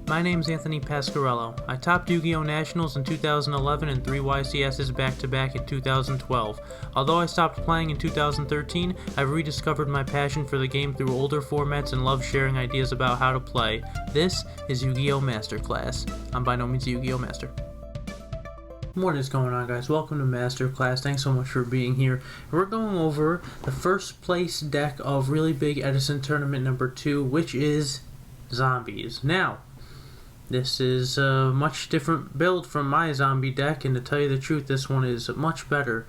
My name's Anthony Pascariello. I topped Yu-Gi-Oh! Nationals in 2011 and 3 YCSs back-to-back in 2012. Although I stopped playing in 2013, I've rediscovered my passion for the game through older formats and love sharing ideas about how to play. This is Yu-Gi-Oh! Masterclass. I'm by no means a Yu-Gi-Oh! Master. What is going on, guys? Welcome to Masterclass. Thanks so much for being here. We're going over the first place deck of Really Big Edison Tournament number 2, which is Zombies. Now, this is a much different build from my zombie deck, and to tell you the truth, this one is much better.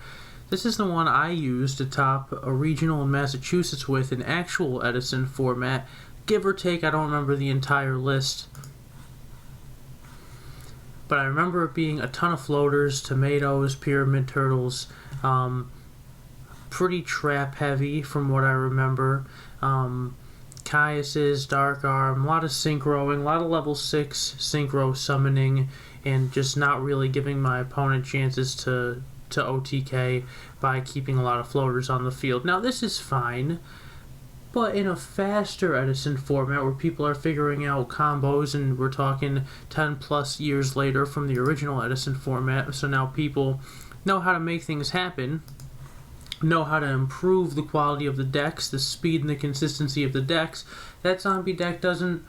This is the one I used to top a regional in Massachusetts with an actual Edison format. Give or take, I don't remember the entire list. But I remember it being a ton of floaters, tomatoes, pyramid turtles, pretty trap heavy from what I remember. Caius's, Dark Arm, a lot of synchroing, a lot of level 6 synchro summoning, and just not really giving my opponent chances to OTK by keeping a lot of floaters on the field. Now this is fine, but in a faster Edison format where people are figuring out combos, and we're talking 10 plus years later from the original Edison format, so now people know how to make things happen, know how to improve the quality of the decks, the speed and the consistency of the decks. That zombie deck doesn't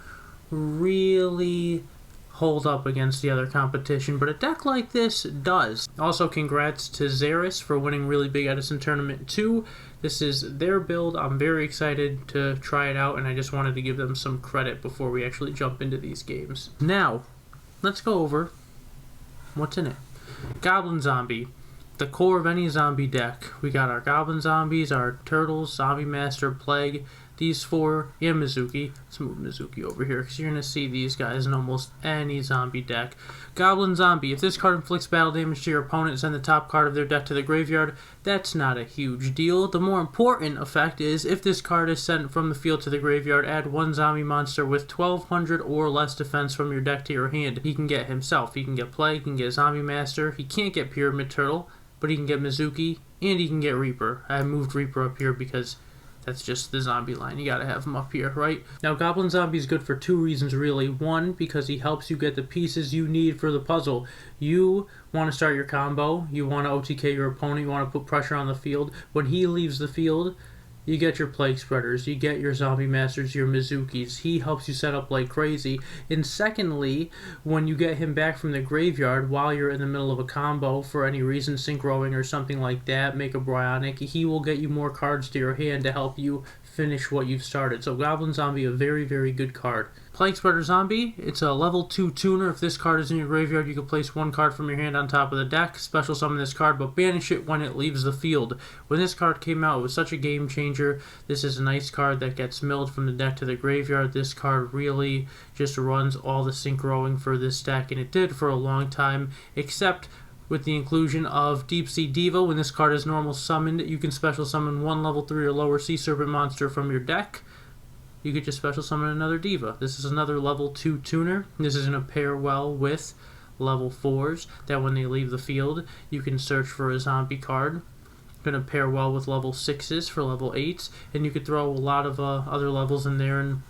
really hold up against the other competition, but a deck like this does. Also, congrats to Xeris for winning Really Big Edison Tournament 2. This is their build. I'm very excited to try it out, and I just wanted to give them some credit before we actually jump into these games. Now, let's go over what's in it. Goblin Zombie. The core of any zombie deck. We got our Goblin Zombies, our Turtles, Zombie Master, Plague, these four, and Mizuki. Let's move Mizuki over here because you're going to see these guys in almost any zombie deck. Goblin Zombie. If this card inflicts battle damage to your opponent, send the top card of their deck to the graveyard. That's not a huge deal. The more important effect is if this card is sent from the field to the graveyard, add one zombie monster with 1200 or less defense from your deck to your hand. He can get himself. He can get Plague, he can get Zombie Master. He can't get Pyramid Turtle, but he can get Mizuki, and he can get Reaper. I moved Reaper up here because that's just the zombie line. You gotta have him up here, right? Now, Goblin Zombie is good for two reasons, really. One, because he helps you get the pieces you need for the puzzle. You want to start your combo, you want to OTK your opponent, you want to put pressure on the field. When he leaves the field, you get your Plague Spreaders, you get your Zombie Masters, your Mizukis. He helps you set up like crazy. And secondly, when you get him back from the graveyard while you're in the middle of a combo for any reason, synchroing or something like that, make a Bryonic, he will get you more cards to your hand to help you finish what you've started. So Goblin Zombie, a very, very good card. Plague Spreader Zombie, it's a level 2 tuner. If this card is in your graveyard, you can place one card from your hand on top of the deck, special summon this card, but banish it when it leaves the field. When this card came out, it was such a game changer. This is a nice card that gets milled from the deck to the graveyard. This card really just runs all the synchroing for this deck, and it did for a long time, except with the inclusion of Deep Sea Diva. When this card is normal summoned, you can special summon one level 3 or lower Sea Serpent monster from your deck. You could just special summon another Diva. This is another level 2 tuner. This is going to pair well with level 4s, that when they leave the field, you can search for a zombie card. Going to pair well with level 6s for level 8s, and you could throw a lot of other levels in there. And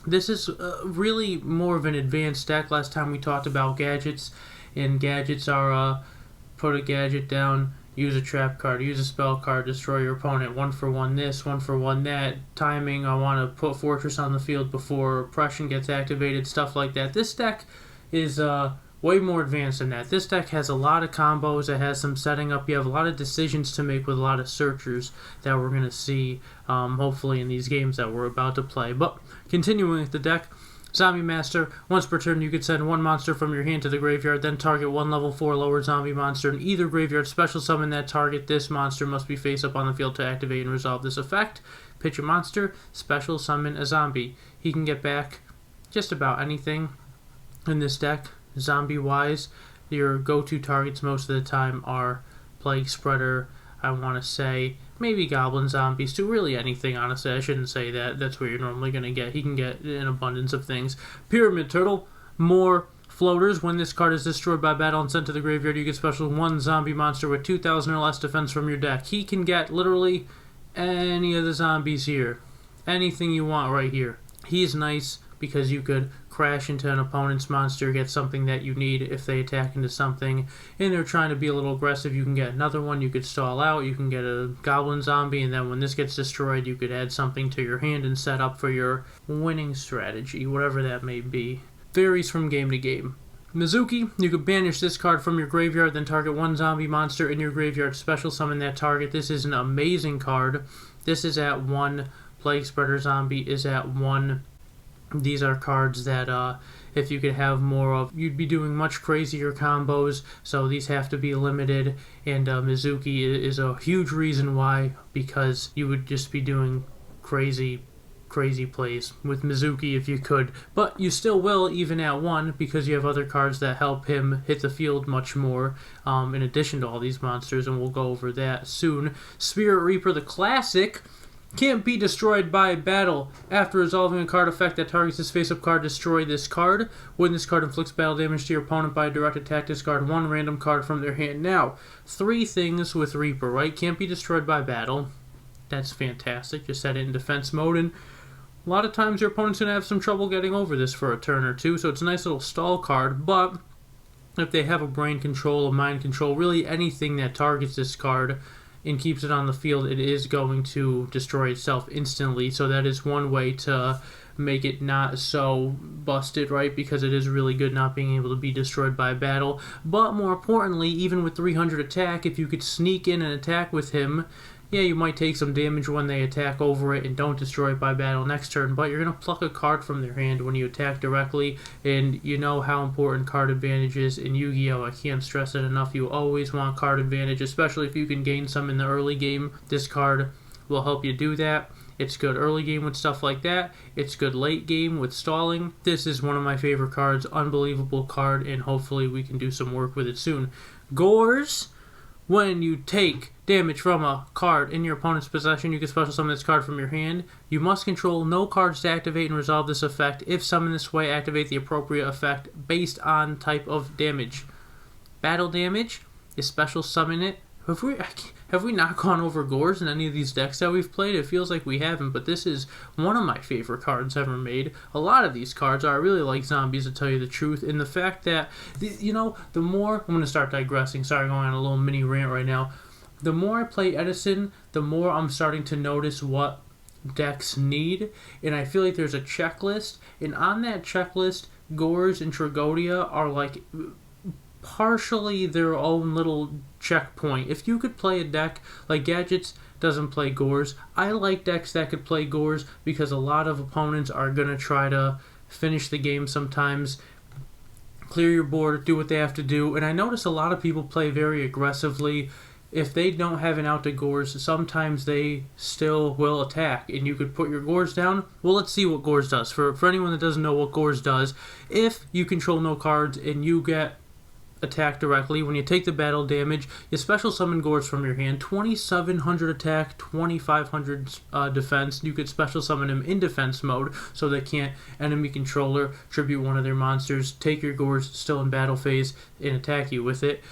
this is really more of an advanced deck. Last time we talked about gadgets, and gadgets are put a gadget down, use a trap card, use a spell card, destroy your opponent, 1 for 1 this, 1 for 1 that, timing, I want to put Fortress on the field before oppression gets activated, stuff like that. This deck is way more advanced than that. This deck has a lot of combos, it has some setting up, you have a lot of decisions to make with a lot of searchers that we're going to see hopefully in these games that we're about to play. But continuing with the deck, Zombie Master, once per turn you could send one monster from your hand to the graveyard, then target one level 4 lower zombie monster in either graveyard, special summon that target. This monster must be face up on the field to activate and resolve this effect. Pitch a monster, special summon a zombie. He can get back just about anything in this deck, zombie-wise. Your go-to targets most of the time are Plague Spreader, I want to say, maybe Goblin Zombies too, really anything, honestly. I shouldn't say that. That's what you're normally going to get. He can get an abundance of things. Pyramid Turtle, more floaters. When this card is destroyed by battle and sent to the graveyard, you get special one zombie monster with 2,000 or less defense from your deck. He can get literally any of the zombies here. Anything you want right here. He's nice because you could crash into an opponent's monster, get something that you need if they attack into something, and they're trying to be a little aggressive, you can get another one, you could stall out, you can get a goblin zombie, and then when this gets destroyed, you could add something to your hand and set up for your winning strategy, whatever that may be. Varies from game to game. Mizuki, you could banish this card from your graveyard, then target one zombie monster in your graveyard, special summon that target. This is an amazing card. This is at 1. Plague Spreader Zombie is at 1. These are cards that if you could have more of, you'd be doing much crazier combos, so these have to be limited, and Mizuki is a huge reason why, because you would just be doing crazy plays with Mizuki if you could, but you still will even at 1 because you have other cards that help him hit the field much more in addition to all these monsters, and we'll go over that soon. Spirit Reaper, the classic, can't be destroyed by battle. After resolving a card effect that targets this face-up card, destroy this card. When this card inflicts battle damage to your opponent by a direct attack, discard one random card from their hand. Now, 3 things with Reaper, right? Can't be destroyed by battle. That's fantastic. Just set it in defense mode, and a lot of times your opponent's going to have some trouble getting over this for a turn or two, so it's a nice little stall card, but if they have a brain control, a mind control, really anything that targets this card and keeps it on the field, it is going to destroy itself instantly, so that is one way to make it not so busted, right? Because it is really good not being able to be destroyed by battle. But more importantly, even with 300 attack, if you could sneak in and attack with him, yeah, you might take some damage when they attack over it and don't destroy it by battle next turn, but you're going to pluck a card from their hand when you attack directly, and you know how important card advantage is in Yu-Gi-Oh! I can't stress it enough. You always want card advantage, especially if you can gain some in the early game. This card will help you do that. It's good early game with stuff like that. It's good late game with stalling. This is one of my favorite cards. Unbelievable card, and hopefully we can do some work with it soon. Gores. When you take damage from a card in your opponent's possession, you can special summon this card from your hand. You must control no cards to activate and resolve this effect. If summoned this way, activate the appropriate effect based on type of damage. Battle damage is special summon it. Have we not gone over Gores in any of these decks that we've played? It feels like we haven't, but this is one of my favorite cards ever made. A lot of these cards are. I really like zombies, to tell you the truth, and the fact that, the more... I'm going to start digressing. Sorry, going on a little mini rant right now. The more I play Edison, the more I'm starting to notice what decks need, and I feel like there's a checklist, and on that checklist, Gores and Tragodia are like partially their own little checkpoint. If you could play a deck like Gadgets doesn't play Gores, I like decks that could play Gores because a lot of opponents are going to try to finish the game sometimes, clear your board, do what they have to do, and I notice a lot of people play very aggressively. If they don't have an out to Gores, sometimes they still will attack, and you could put your Gores down. Well, let's see what Gores does. For anyone that doesn't know what Gores does, if you control no cards and you get attack directly, when you take the battle damage, you special summon Gores from your hand. 2700 attack, 2500 defense. You could special summon him in defense mode, so they can't enemy controller tribute one of their monsters, take your Gores still in battle phase, and attack you with it.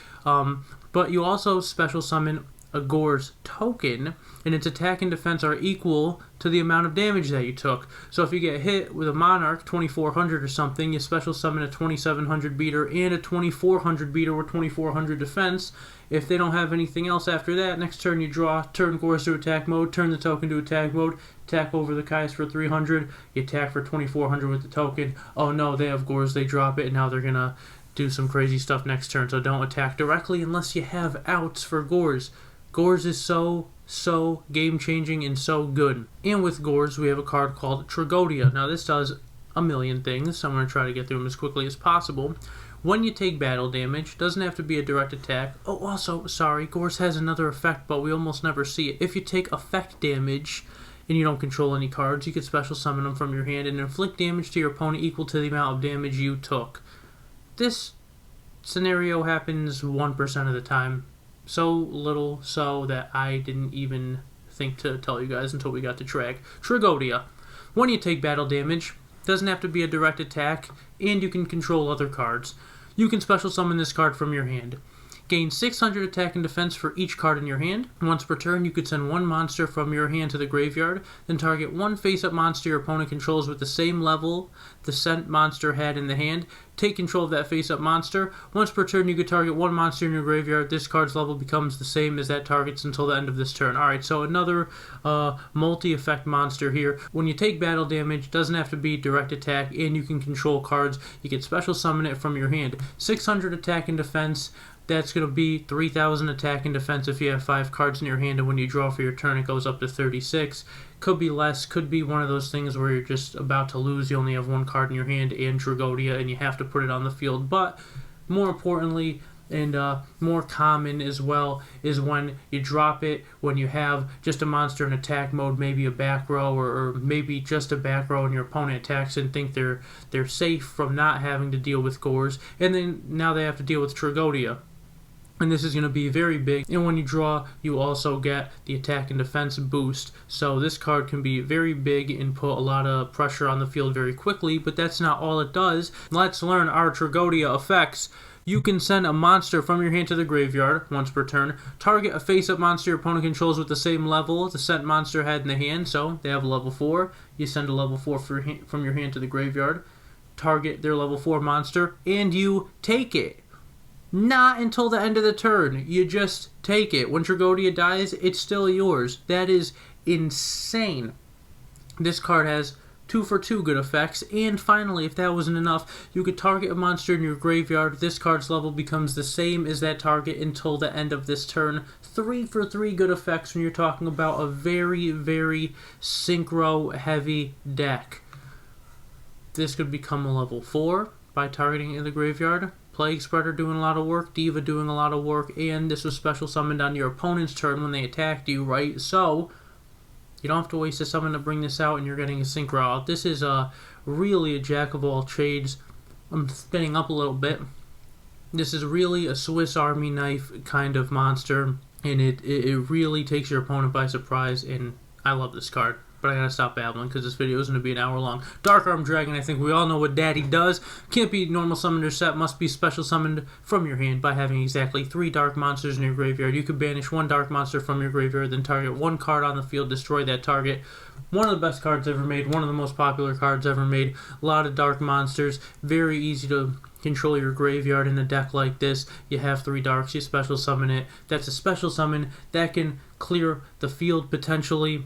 But you also special summon a Gores token, and its attack and defense are equal to the amount of damage that you took. So if you get hit with a Monarch, 2400 or something, you special summon a 2700 beater and a 2400 beater with 2400 defense. If they don't have anything else after that, next turn you draw, turn Gores to attack mode, turn the token to attack mode, attack over the Kais for 300, you attack for 2400 with the token. Oh no, they have Gores, they drop it, and now they're gonna do some crazy stuff next turn, so don't attack directly unless you have outs for Gores. Gores is so game-changing and so good. And with Gores, we have a card called Tragodia. Now, this does a million things, so I'm going to try to get through them as quickly as possible. When you take battle damage, doesn't have to be a direct attack. Oh, also, sorry, Gores has another effect, but we almost never see it. If you take effect damage and you don't control any cards, you can special summon them from your hand and inflict damage to your opponent equal to the amount of damage you took. This scenario happens 1% of the time. So little so that I didn't even think to tell you guys until we got to Tragodia. When you take battle damage, doesn't have to be a direct attack, and you can control other cards. You can special summon this card from your hand. Gain 600 attack and defense for each card in your hand. Once per turn, you could send one monster from your hand to the graveyard, then target one face-up monster your opponent controls with the same level the sent monster had in the hand. Take control of that face-up monster. Once per turn, you could target one monster in your graveyard. This card's level becomes the same as that target's until the end of this turn. Alright, so another multi-effect monster here. When you take battle damage, doesn't have to be direct attack, and you can control cards. You can special summon it from your hand. 600 attack and defense. That's going to be 3,000 attack and defense if you have 5 cards in your hand, and when you draw for your turn, it goes up to 36. Could be less, could be one of those things where you're just about to lose, you only have 1 card in your hand and Tragodia, and you have to put it on the field. But more importantly, and more common as well, is when you drop it when you have just a monster in attack mode, maybe a back row, or maybe just a back row, and your opponent attacks and think they're safe from not having to deal with Gores, and then now they have to deal with Tragodia. And this is going to be very big. And when you draw, you also get the attack and defense boost. So this card can be very big and put a lot of pressure on the field very quickly, but that's not all it does. Let's learn our Tragodia effects. You can send a monster from your hand to the graveyard once per turn. Target a face-up monster your opponent controls with the same level the sent monster had in the hand. So they have a level 4. You send a level 4 from your hand to the graveyard. Target their level 4 monster, and you take it. Not until the end of the turn. You just take it. When Tragodia dies, it's still yours. That is insane. This card has 2 for 2 good effects. And finally, if that wasn't enough, you could target a monster in your graveyard. This card's level becomes the same as that target until the end of this turn. 3 for 3 good effects when you're talking about a very, very synchro-heavy deck. This could become a level 4 by targeting it in the graveyard. Plague Spreader doing a lot of work, Diva doing a lot of work, and this was special summoned on your opponent's turn when they attacked you, right? So, you don't have to waste a summon to bring this out, and you're getting a synchro out. This is really a jack of all trades. I'm spinning up a little bit. This is really a Swiss Army knife kind of monster, and it really takes your opponent by surprise, and I love this card. But I gotta stop babbling because this video is going to be an hour long. Dark Arm Dragon, I think we all know what Daddy does. Can't be normal summoned or set, must be special summoned from your hand by having exactly 3 dark monsters in your graveyard. You could banish 1 dark monster from your graveyard, then target 1 card on the field, destroy that target. One of the best cards ever made, one of the most popular cards ever made. A lot of dark monsters, very easy to control your graveyard in a deck like this. You have 3 darks, you special summon it. That's a special summon that can clear the field potentially.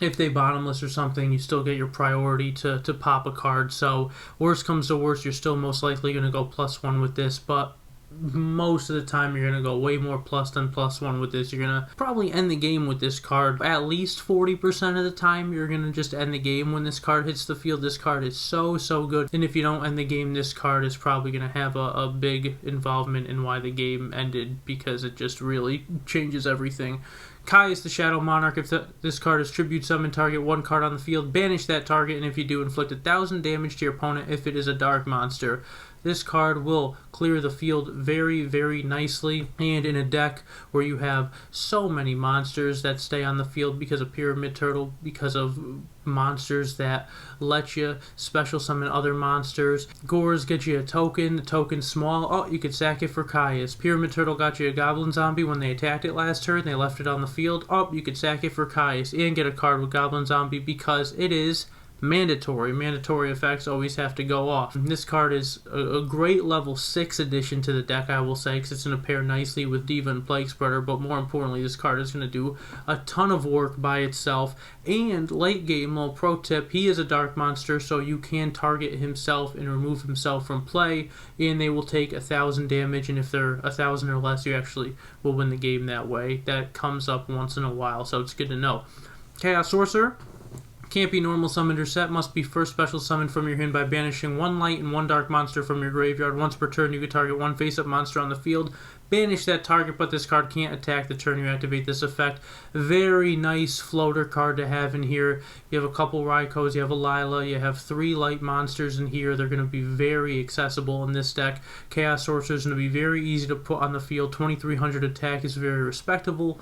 If they bottomless or something, you still get your priority to pop a card. So worst comes to worst, you're still most likely going to go +1 with this, but most of the time you're going to go way more plus than +1 with this. You're going to probably end the game with this card. At least 40% of the time you're going to just end the game when this card hits the field. This card is so good, and if you don't end the game, this card is probably going to have a big involvement in why the game ended, because it just really changes everything. Caius the Shadow Monarch. If this card is tribute summon, target 1 card on the field, banish that target, and if you do, inflict 1,000 damage to your opponent if it is a dark monster. This card will clear the field very nicely, and in a deck where you have so many monsters that stay on the field because of Pyramid Turtle, because of monsters that let you special summon other monsters. Gores get you a token, the token's small, oh, you could sack it for Caius. Pyramid Turtle got you a Goblin Zombie when they attacked it last turn, they left it on the field, oh, you could sack it for Caius, and get a card with Goblin Zombie because it is mandatory. Mandatory effects always have to go off. And this card is a great level 6 addition to the deck, I will say, because it's going to pair nicely with Diva and Plague Spreader, but more importantly, this card is going to do a ton of work by itself. And late game, little pro tip, he is a dark monster, so you can target himself and remove himself from play, and they will take 1,000 damage, and if they're 1,000 or less, you actually will win the game that way. That comes up once in a while, so it's good to know. Chaos Sorcerer. Can't be normal summoned or set, must be first special summoned from your hand by banishing 1 light and 1 dark monster from your graveyard. Once per turn, you can target 1 face-up monster on the field. Banish that target, but this card can't attack the turn you activate this effect. Very nice floater card to have in here. You have a couple Raiohs, you have a Lila, you have 3 light monsters in here. They're going to be very accessible in this deck. Chaos Sorcerer is going to be very easy to put on the field. 2,300 attack is very respectable,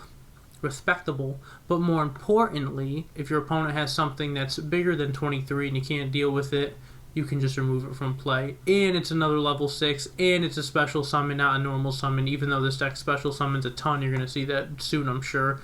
but more importantly, if your opponent has something that's bigger than 23 and you can't deal with it, you can just remove it from play. And it's another level 6, and it's a special summon, not a normal summon. Even though this deck special summons a ton, you're going to see that soon, I'm sure.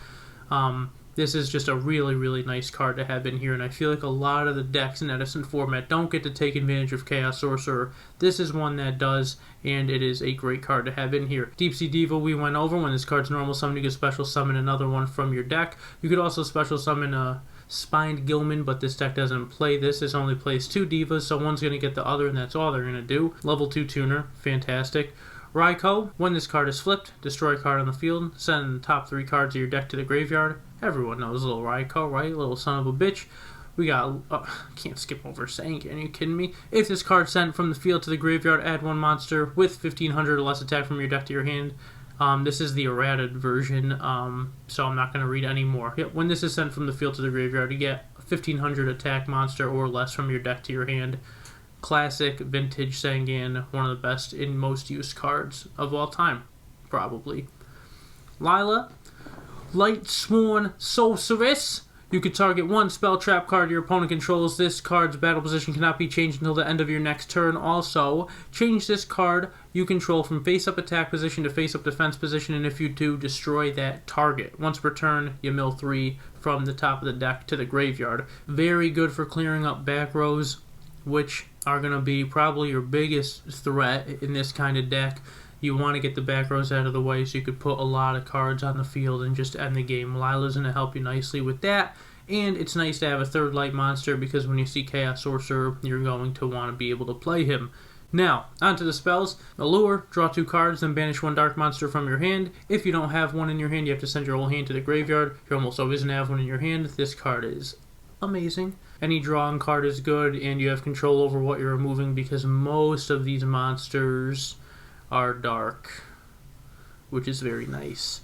This is just a really, really nice card to have in here, and I feel like a lot of the decks in Edison format don't get to take advantage of Chaos Sorcerer. This is one that does, and it is a great card to have in here. Deep Sea Diva we went over. When this card's normal summon, you can special summon another one from your deck. You could also special summon a Spined Gilman, but this deck doesn't play this. This only plays 2 divas, so one's going to get the other, and that's all they're going to do. Level 2 tuner, fantastic. Raioh, when this card is flipped, destroy a card on the field, send the top 3 cards of your deck to the graveyard. Everyone knows little Raioh, right? Little son of a bitch. We got, can't skip over Sank, are you kidding me? If this card sent from the field to the graveyard, add 1 monster with 1500 or less attack from your deck to your hand. This is the errated version, so I'm not going to read any more. Yep, when this is sent from the field to the graveyard, you get 1500 attack monster or less from your deck to your hand. Classic vintage Sangan, one of the best in most used cards of all time, probably. Lila, Light Sworn Sorceress. You can target 1 spell trap card your opponent controls. This card's battle position cannot be changed until the end of your next turn. Also, change this card you control from face-up attack position to face-up defense position, and if you do, destroy that target. Once per turn, you mill 3 from the top of the deck to the graveyard. Very good for clearing up back rows, which are going to be probably your biggest threat in this kind of deck. You want to get the back rows out of the way so you could put a lot of cards on the field and just end the game. Lila's going to help you nicely with that. And it's nice to have a 3rd light monster because when you see Chaos Sorcerer, you're going to want to be able to play him. Now, onto the spells. Allure, draw 2 cards, then banish 1 dark monster from your hand. If you don't have one in your hand, you have to send your whole hand to the graveyard. You're almost always going to have one in your hand. This card is amazing. Any drawing card is good, and you have control over what you're removing because most of these monsters are dark, which is very nice.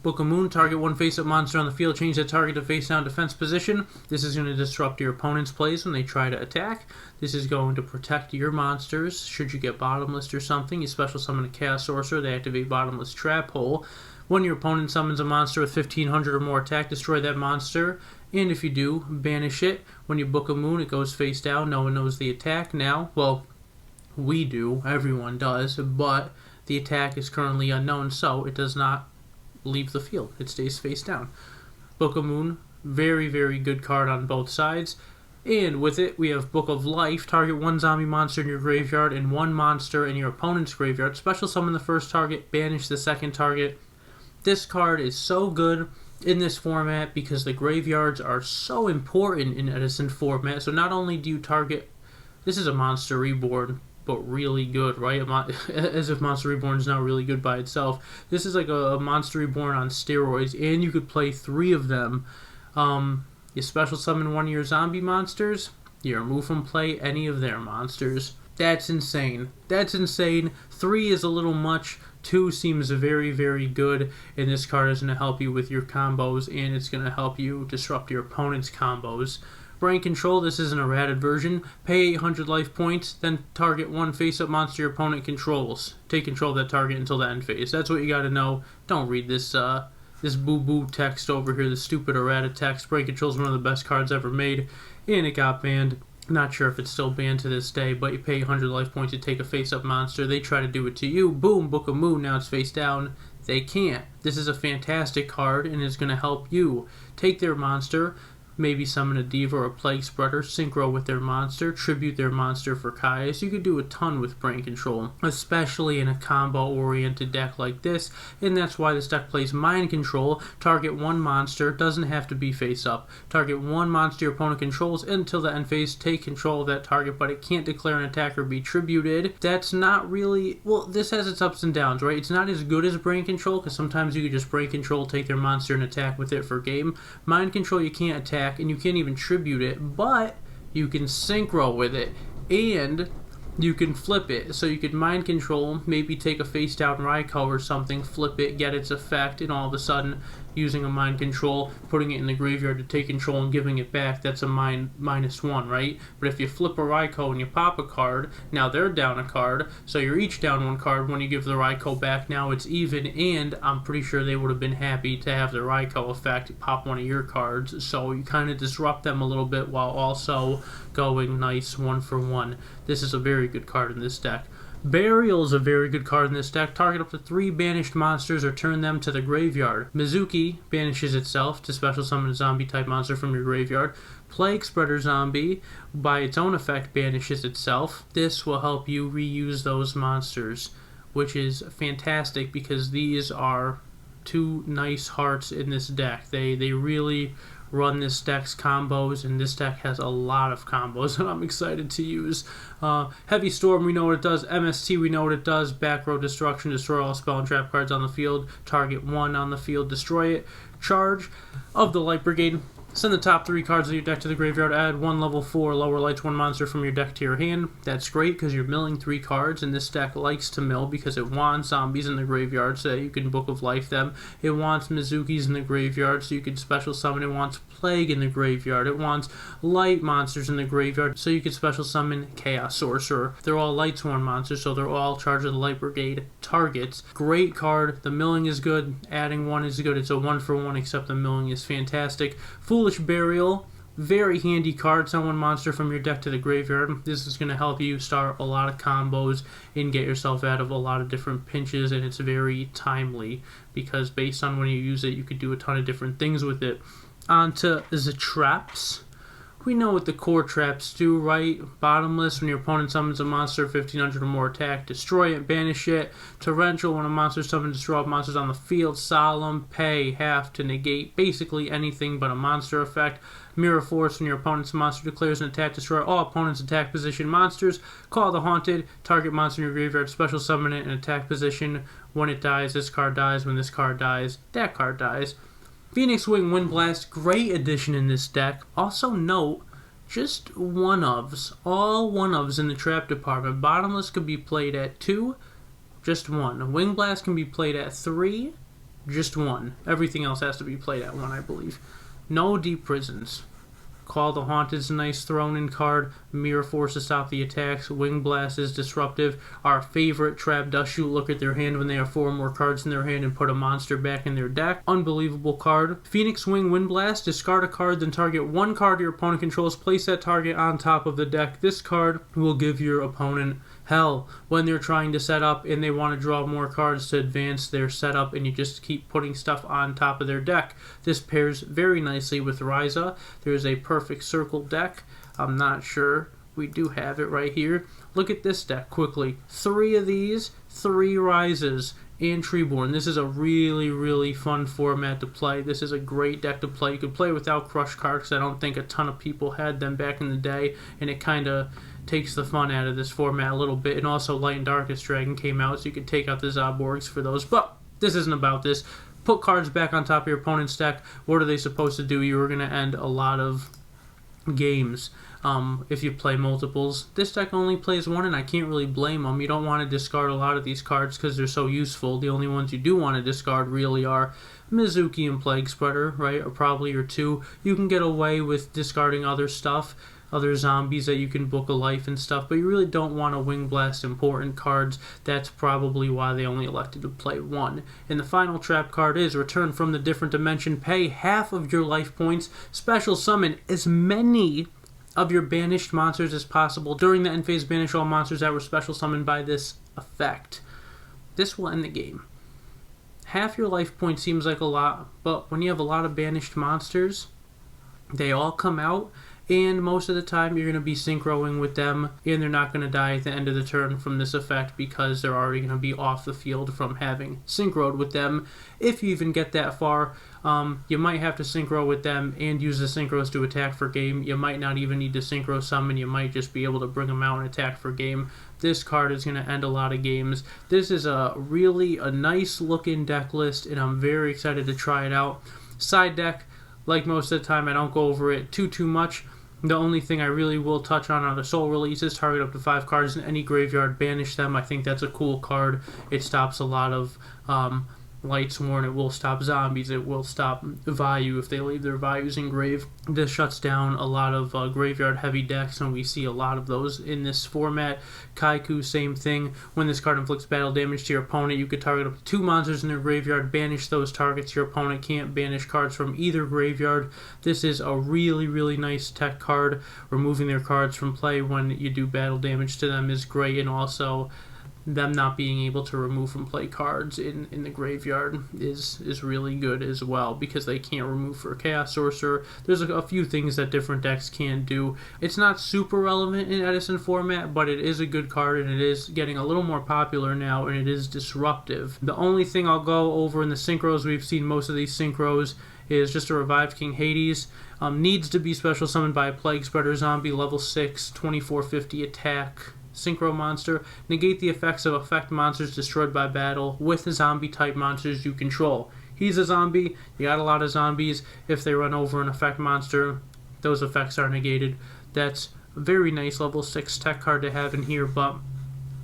Book of Moon, target 1 face-up monster on the field, change that target to face-down defense position. This is going to disrupt your opponent's plays when they try to attack. This is going to protect your monsters. Should you get bottomless or something, you special summon a Chaos Sorcerer, they activate Bottomless Trap Hole. When your opponent summons a monster with 1500 or more attack, destroy that monster, and if you do, banish it. When you Book of Moon, it goes face down, no one knows the attack now. Well, we do, everyone does, but the attack is currently unknown, so it does not leave the field. It stays face down. Book of Moon, very, very good card on both sides. And with it, we have Book of Life. Target 1 zombie monster in your graveyard and 1 monster in your opponent's graveyard. Special summon the first target, banish the second target. This card is so good in this format because the graveyards are so important in Edison format. So not only do you target, this is a Monster Reborn, but really good, right? As if Monster Reborn is not really good by itself. This is like a Monster Reborn on steroids, and you could play 3 of them. You special summon 1 of your zombie monsters, you remove from play any of their monsters. That's insane. That's insane. 3 is a little much. 2 seems very, very good, and this card is going to help you with your combos, and it's going to help you disrupt your opponent's combos. Brain Control, this is an errated version. Pay 800 life points, then target 1 face-up monster your opponent controls. Take control of that target until the end phase. That's what you gotta know. Don't read this this boo-boo text over here, the stupid errata text. Brain Control is one of the best cards ever made, and it got banned. Not sure if it's still banned to this day, but you pay 100 life points to take a face-up monster. They try to do it to you. Boom, Book of Moon, now it's face down. They can't. This is a fantastic card, and it's going to help you take their monster, maybe summon a Diva or a Plague Spreader, synchro with their monster, tribute their monster for Caius. You could do a ton with Brain Control, especially in a combo-oriented deck like this, and that's why this deck plays Mind Control. Target 1 monster, doesn't have to be face-up. Target 1 monster your opponent controls until the end phase, take control of that target, but it can't declare an attack or be tributed. That's not really... Well, this has its ups and downs, right? It's not as good as Brain Control, because sometimes you could just Brain Control, take their monster, and attack with it for game. Mind Control, you can't attack, and you can't even tribute it, but you can synchro with it, and you can flip it. So you could Mind Control, maybe take a face down Raioh or something, flip it, get its effect, and all of a sudden using a mind control, putting it in the graveyard to take control and giving it back, that's a -1, right? But if you flip a Raioh and you pop a card, now they're down a card, so you're each down 1 card. When you give the Raioh back, now it's even, and I'm pretty sure they would have been happy to have the Raioh effect pop one of your cards, so you kind of disrupt them a little bit while also going nice 1 for 1. This is a very good card in this deck. Burial is a very good card in this deck. Target up to 3 banished monsters or turn them to the graveyard. Mizuki banishes itself to special summon a zombie type monster from your graveyard. Plague Spreader Zombie, by its own effect, banishes itself. This will help you reuse those monsters, which is fantastic because these are 2 nice hearts in this deck. They really run this deck's combos, and this deck has a lot of combos that I'm excited to use. Heavy Storm, we know what it does. MST, we know what it does. Back row destruction, destroy all spell and trap cards on the field. Target 1 on the field, destroy it. Charge of the Light Brigade. Send the top 3 cards of your deck to the graveyard. Add 1 level 4 lower lights 1 monster from your deck to your hand. That's great because you're milling 3 cards, and this deck likes to mill because it wants zombies in the graveyard so that you can Book of Life them. It wants Mizukis in the graveyard so you can special summon. It wants Plague in the graveyard. It wants light monsters in the graveyard so you can special summon Chaos Sorcerer. They're all lights 1 monsters, so they're all Charge of the Light Brigade targets. Great card. The milling is good. Adding 1 is good. It's a 1 for 1, except the milling is fantastic. Foolish Burial, very handy card. Send 1 monster from your deck to the graveyard. This is going to help you start a lot of combos and get yourself out of a lot of different pinches, and it's very timely because based on when you use it, you could do a ton of different things with it. On to the traps. We know what the core traps do, right? Bottomless, when your opponent summons a monster, 1500 or more attack, destroy it, banish it. Torrential, when a monster summons, destroy all monsters on the field. Solemn, pay half to negate basically anything but a monster effect. Mirror Force, when your opponent's monster declares an attack, destroy all opponent's attack position monsters. Call the Haunted, target monster in your graveyard, special summon it in attack position. When it dies, this card dies. When this card dies, that card dies. Phoenix Wing Wind Blast, great addition in this deck. Also note, just 1-ofs, all 1-ofs in the trap department. Bottomless could be played at 2, just 1. Wing Blast can be played at 3, just 1. Everything else has to be played at 1, I believe. No Deep Prisons. Call the Haunted is a nice thrown-in card. Mirror Force to stop the attacks. Wing Blast is disruptive. Our favorite trap, Dust Shoot, look at their hand when they have 4 more cards in their hand and put a monster back in their deck. Unbelievable card. Phoenix Wing Wind Blast, discard a card, then target 1 card your opponent controls. Place that target on top of the deck. This card will give your opponent hell when they're trying to set up and they want to draw more cards to advance their setup, and you just keep putting stuff on top of their deck. This pairs very nicely with Raioh. There's a perfect circle deck. I'm not sure. We do have it right here. Look at this deck quickly. 3 of these, 3 Rises, and Treeborn. This is a really, really fun format to play. This is a great deck to play. You could play without Crush cards. I don't think a ton of people had them back in the day, and it kind of takes the fun out of this format a little bit. And also Light and Darkest Dragon came out, so you could take out the Zoborgs for those. But this isn't about this. Put cards back on top of your opponent's deck. What are they supposed to do? You're going to end a lot of games if you play multiples. This deck only plays 1, and I can't really blame them. You don't want to discard a lot of these cards because they're so useful. The only ones you do want to discard really are Mizuki and Plague Spreader, right? Or probably your 2. You can get away with discarding other stuff, other zombies that you can Book a Life and stuff, but you really don't want to Wing Blast important cards. That's probably why they only elected to play 1. And the final trap card is Return from the Different Dimension. Pay half of your life points. Special summon as many of your banished monsters as possible. During the end phase, banish all monsters that were special summoned by this effect. This will end the game. Half your life points seems like a lot, but when you have a lot of banished monsters, they all come out, and most of the time you're going to be synchroing with them, and they're not going to die at the end of the turn from this effect because they're already going to be off the field from having synchroed with them. If you even get that far, you might have to synchro with them and use the synchros to attack for game. You might not even need to synchro summon. You might just be able to bring them out and attack for game. This card is going to end a lot of games. This is a nice looking deck list, and I'm very excited to try it out. Side deck, like most of the time, I don't go over it too much. The only thing I really will touch on are the soul releases. Target up to 5 cards in any graveyard, banish them. I think that's a cool card. It stops a lot of Lights Worn. It will stop zombies. It will stop Vayu if they leave their Vayus in grave. This shuts down a lot of graveyard heavy decks, and we see a lot of those in this format. Kaiku, same thing. When this card inflicts battle damage to your opponent, you could target up to 2 monsters in their graveyard, banish those targets. Your opponent can't banish cards from either graveyard. This is a really, really nice tech card. Removing their cards from play when you do battle damage to them is great, and also them not being able to remove from play cards in the graveyard is really good as well, because they can't remove for Chaos Sorcerer. There's a few things that different decks can do. It's not super relevant in Edison format, but it is a good card, and it is getting a little more popular now, and it is disruptive. The only thing I'll go over in the synchros, we've seen most of these synchros, is just a Revived King Hades. Needs to be special summoned by a Plague Spreader Zombie, level 6, 2450 attack. Synchro monster. Negate the effects of effect monsters destroyed by battle with zombie type monsters you control. He's a zombie. You got a lot of zombies. If they run over an effect monster, those effects are negated. That's a very nice level 6 tech card to have in here, but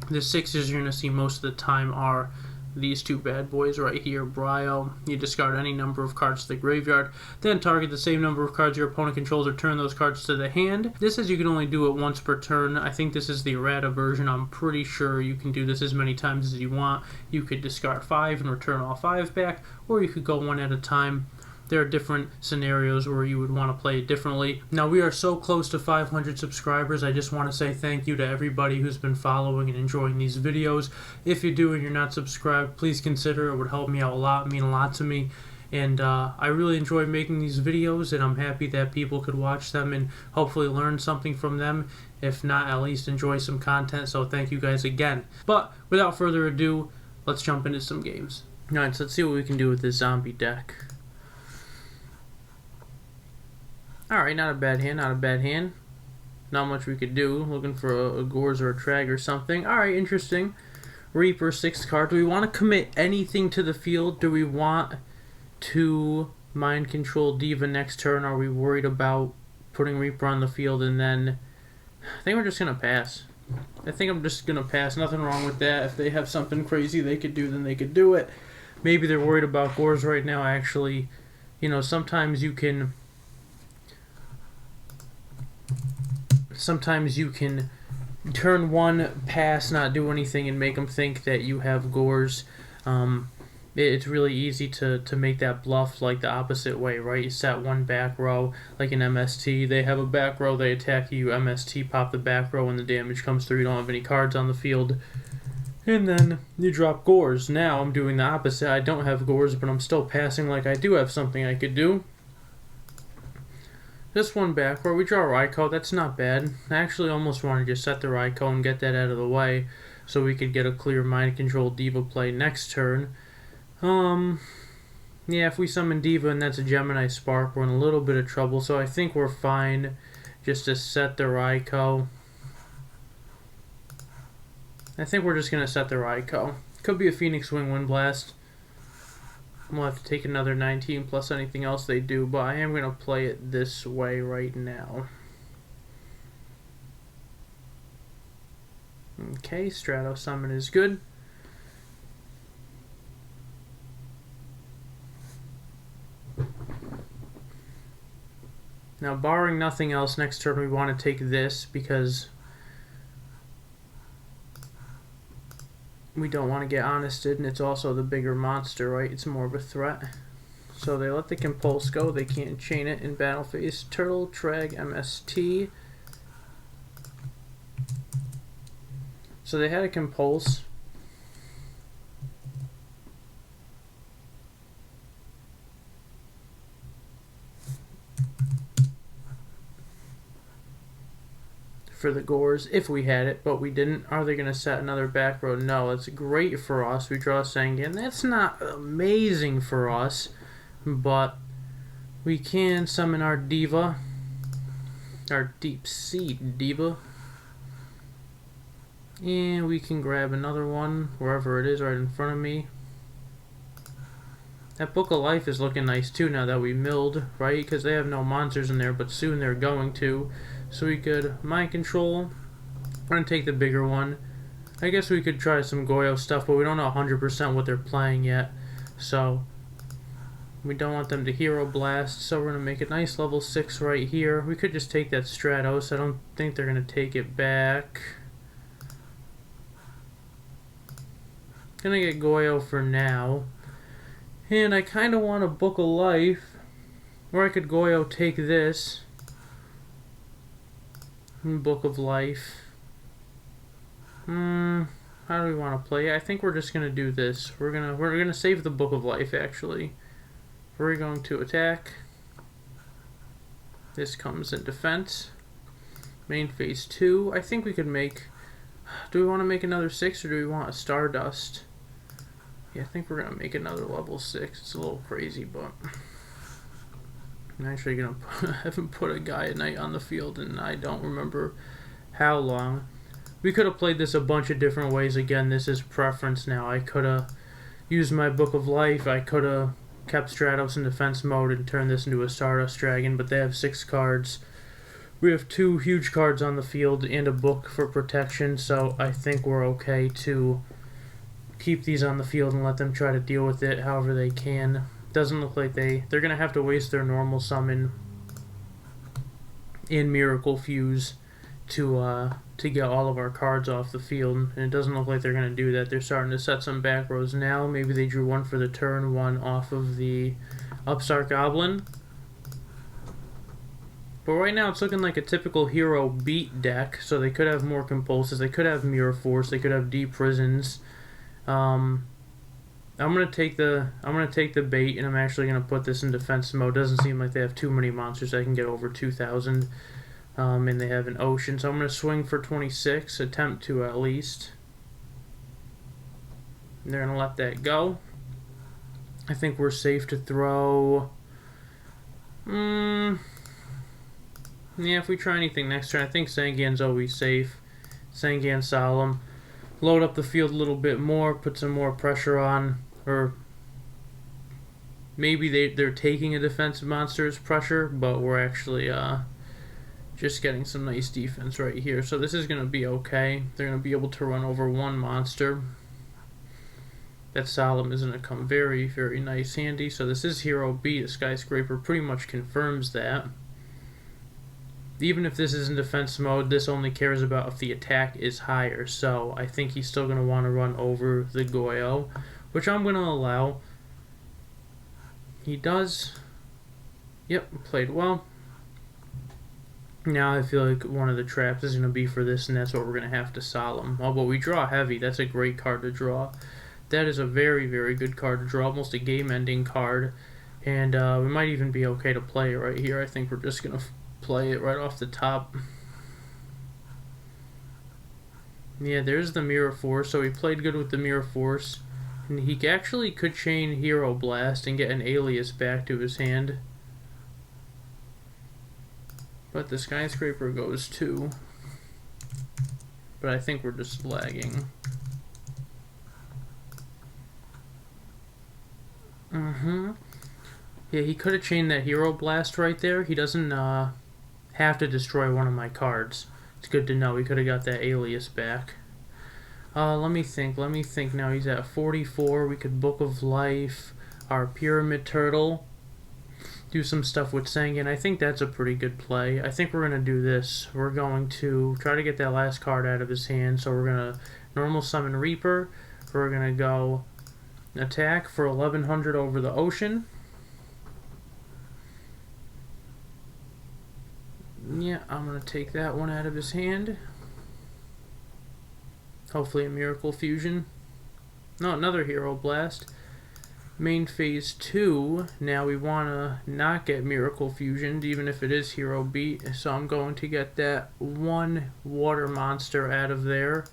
the 6s you're going to see most of the time are these two bad boys right here. Raioh. You discard any number of cards to the graveyard, then target the same number of cards your opponent controls, or turn those cards to the hand. This says you can only do it once per turn. I think this is the errata version. I'm pretty sure you can do this as many times as you want. You could discard 5 and return all 5 back, or you could go one at a time. There are different scenarios where you would want to play it differently. Now, we are so close to 500 subscribers. I just want to say thank you to everybody who's been following and enjoying these videos. If you do and you're not subscribed, please consider. It would help me out a lot, mean a lot to me. And I really enjoy making these videos, and I'm happy that people could watch them and hopefully learn something from them. If not, at least enjoy some content. So thank you guys again. But without further ado, let's jump into some games. Alright, so let's see what we can do with this zombie deck. Alright, not a bad hand, not a bad hand. Not much we could do. Looking for a Gores or a Trag or something. Alright, interesting. Reaper, 6th card. Do we want to commit anything to the field? Do we want to mind control Diva next turn? Are we worried about putting Reaper on the field? And then I think we're just going to pass. I think I'm just going to pass. Nothing wrong with that. If they have something crazy they could do, then they could do it. Maybe they're worried about Gores right now. Actually, you know, sometimes you can turn 1, pass, not do anything, and make them think that you have Gores. It's really easy to make that bluff like the opposite way, right? You set 1 back row, like an MST. They have a back row, they attack you, MST, pop the back row, and the damage comes through. You don't have any cards on the field. And then you drop Gores. Now I'm doing the opposite. I don't have Gores, but I'm still passing like I do have something I could do. Just 1 back row. We draw Raioh. That's not bad. I actually almost wanted to just set the Raioh and get that out of the way so we could get a clear mind control Diva play next turn. Yeah, if we summon Diva and that's a Gemini Spark, we're in a little bit of trouble, so I think we're fine just to set the Raioh. I think we're just going to set the Raioh. Could be a Phoenix Wing Wind Blast. We'll have to take another 19 plus anything else they do, but I am going to play it this way right now. Okay, Strato Summon is good. Now, barring nothing else, next turn we want to take this because we don't want to get Honested, and it's also the bigger monster, right? It's more of a threat. So they let the Compulse go. They can't chain it in battle phase. Turtle, Trag, MST. So they had a Compulse. For the Gores, if we had it, but we didn't. Are they going to set another back row? No, it's great for us. We draw Sangan. That's not amazing for us, but we can summon our Diva, our Deep Sea Diva, and we can grab another one wherever it is right in front of me. That Book of Life is looking nice too now that we milled, right? Because they have no monsters in there, but soon they're going to. So we could mind control. We're going to take the bigger one. I guess we could try some Goyo stuff, but we don't know 100% what they're playing yet. So we don't want them to Hero Blast, so we're going to make a nice level 6 right here. We could just take that Stratos. I don't think they're going to take it back. Gonna get Raioh for now. And I kind of want a Book of Life, or I could Raioh take this. Book of Life. How do we want to play? I think we're just gonna do this. We're gonna save the Book of Life actually. We're going to attack. This comes in defense. Main phase 2. I think we could make. Do we want to make another 6 or do we want a Stardust? Yeah, I think we're gonna make another level 6. It's a little crazy, but I'm actually gonna I haven't put a guy at night on the field, and I don't remember how long. We could have played this a bunch of different ways. Again, this is preference now. I could have used my Book of Life. I could have kept Stratos in defense mode and turned this into a Stardust Dragon, but they have 6 cards. We have 2 huge cards on the field and a book for protection, so I think we're okay to keep these on the field and let them try to deal with it however they can. Doesn't look like they're going to have to waste their normal summon in Miracle Fuse to get all of our cards off the field, and it doesn't look like they're going to do that. They're starting to set some back rows now. Maybe they drew one for the turn, one off of the Upstart Goblin. But right now it's looking like a typical hero beat deck, so they could have more Compulses, they could have Mirror Force, they could have Deep Prisons. I'm gonna take the bait, and I'm actually gonna put this in defense mode. Doesn't seem like they have too many monsters that can get over 2,000, and they have an Ocean. So I'm gonna swing for 26, attempt to at least. And they're gonna let that go. I think we're safe to throw. Yeah, if we try anything next turn, I think Sangan's always safe. Sangan Solemn. Load up the field a little bit more, put some more pressure on, or maybe they're taking a defensive monster's pressure, but we're actually just getting some nice defense right here. So this is going to be okay. They're going to be able to run over one monster. That Solemn is going to come very, very nice handy. So this is Hero Beat. A Skyscraper pretty much confirms that. Even if this is in defense mode, this only cares about if the attack is higher. So I think he's still going to want to run over the Raioh, which I'm going to allow. He does. Yep, played well. Now I feel like one of the traps is going to be for this, and that's what we're going to have to Solemn. Oh, but we draw heavy. That's a great card to draw. That is a very, very good card to draw. Almost a game-ending card. And we might even be okay to play it right here. I think we're just going to play it right off the top. Yeah, there's the Mirror Force. So he played good with the Mirror Force. And he actually could chain Hero Blast and get an Alias back to his hand. But the Skyscraper goes too. But I think we're just lagging. Yeah, he could have chained that Hero Blast right there. He doesn't have to destroy one of my cards. It's good to know. He could have got that Alias back. Let me think now. He's at 44. We could Book of Life, our Pyramid Turtle, do some stuff with Sangan. I think that's a pretty good play. I think we're going to do this. We're going to try to get that last card out of his hand. So we're going to normal summon Reaper. We're going to go attack for 1100 over the Ocean. Yeah, I'm going to take that one out of his hand. Hopefully a Miracle Fusion. No, another Hero Blast. Main phase 2. Now we want to not get Miracle Fusioned, even if it is Hero Beat. So I'm going to get that one water monster out of there.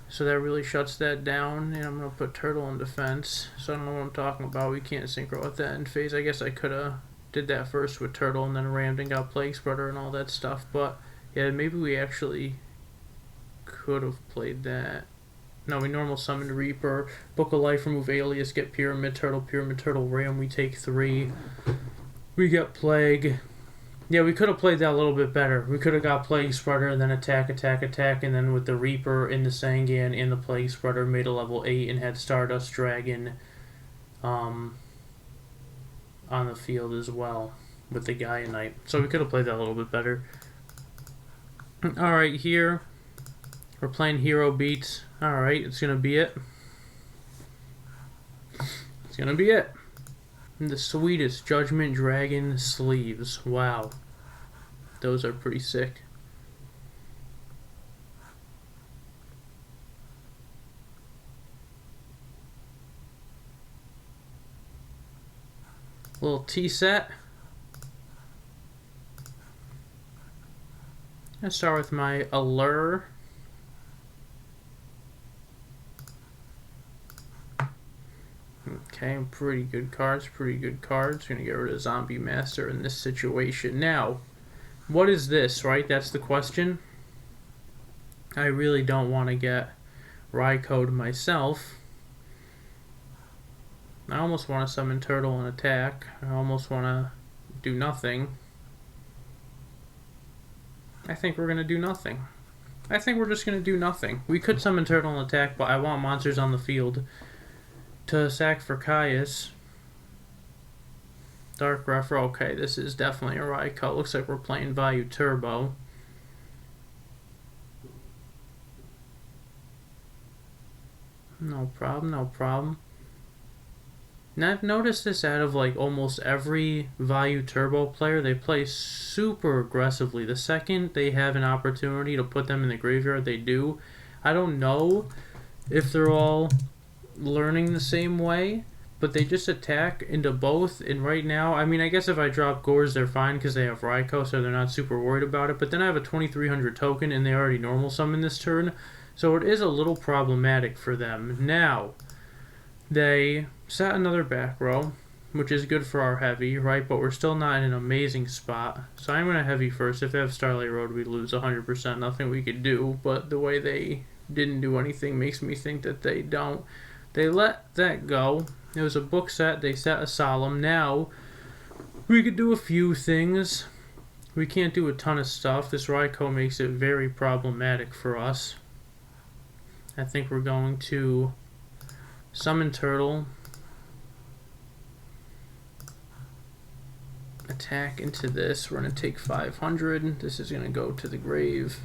So that really shuts that down. And I'm going to put Turtle in defense. So I don't know what I'm talking about. We can't synchro with that in phase. I guess I could have did that first with Turtle and then rammed and got Plague Spreader and all that stuff. But yeah, maybe we actually could have played that. No, we normal summoned Reaper, Book of Life, remove Alias, get Pyramid Turtle, Ram, we take 3. We get Plague. Yeah, we could have played that a little bit better. We could have got Plague Spreader and then attack, and then with the Reaper in the Sangan in the Plague Spreader made a level 8 and had Stardust Dragon on the field as well with the Gaia Knight. So we could have played that a little bit better. Alright, here we're playing Hero Beats. Alright, it's gonna be it. It's gonna be it. The sweetest Judgment Dragon sleeves. Wow. Those are pretty sick. Little tea set. Let's start with my Allure. Okay, pretty good cards, pretty good cards. Gonna get rid of Zombie Master in this situation. Now, what is this, right? That's the question. I really don't want to get Raioh myself. I almost want to summon Turtle and attack. I almost want to do nothing. I think we're going to do nothing. I think we're just going to do nothing. We could summon Turtle and attack, but I want monsters on the field to sack for Caius. Dark Refer. Okay, this is definitely a Raioh. Looks like we're playing Value Turbo. No problem, no problem. Now I've noticed this out of like almost every Value Turbo player. They play super aggressively. The second they have an opportunity to put them in the graveyard, they do. I don't know if they're all learning the same way, but they just attack into both. And right now, I mean, I guess if I drop Gores, they're fine because they have Raioh, so they're not super worried about it. But then I have a 2300 token, and they already normal summon this turn, so it is a little problematic for them. Now, they set another back row, which is good for our heavy, right? But we're still not in an amazing spot. So I'm going to heavy first. If they have Starlight Road, we lose 100%. Nothing we could do. But the way they didn't do anything makes me think that they don't. They let that go. It was a book set. They set a Solemn. Now, we could do a few things. We can't do a ton of stuff. This Raioh makes it very problematic for us. I think we're going to summon Turtle. Attack into this. We're going to take 500. This is going to go to the grave.